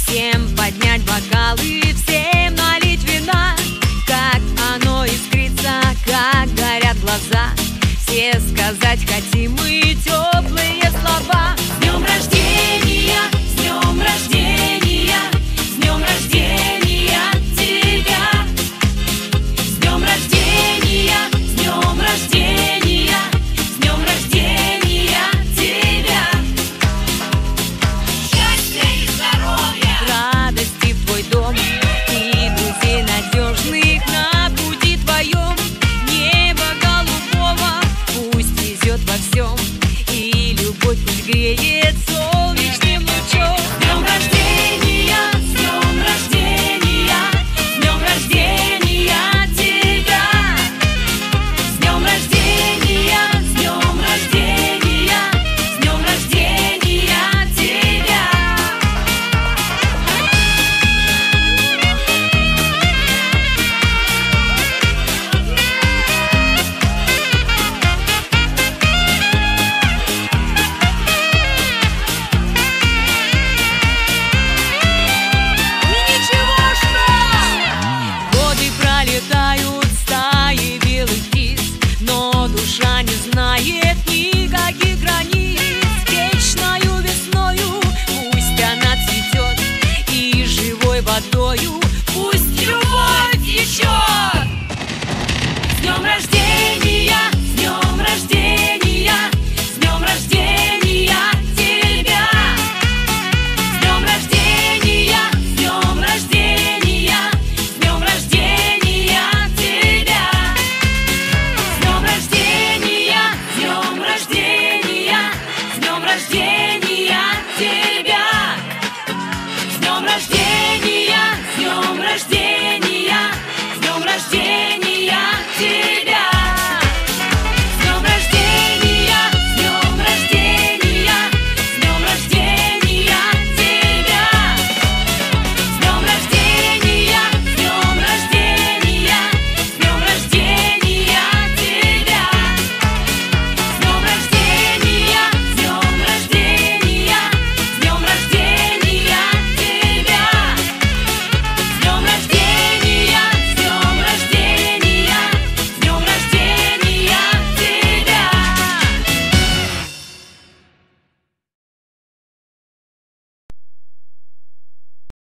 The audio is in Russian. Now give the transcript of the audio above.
Всем поднять бокалы, всем налить вина. Как оно искрится, как горят глаза. Все сказать хотим мы теплые слова. С днем рождения, с днем рождения, с днем рождения тебя. С днем рождения, с днем рождения, с днем рождения тебя. Счастья и здоровья, радости в твой дом и друзей надежных на пути твоем. Небо голубого пусть везет во всем, и любовь пусть греет солнечным лучом. С днем рождения, с днем рождения, с днем рождения тебя. С днем рождения, с днем рождения, с днем рождения тебя. Годы пролетают, стаи белых птиц, но душа не знает никаких границ. Вечною весною пусть она цветет, и живой водою пусть любовь течет. С днем рождения, с днем рождения, с днем рождения тебя. С днем рождения, с днем рождения, с днем рождения тебя. С днем рождения, с днем рождения, с днем рождения тебя. С днем рождения, с днем рождения, с днем рождения тебя.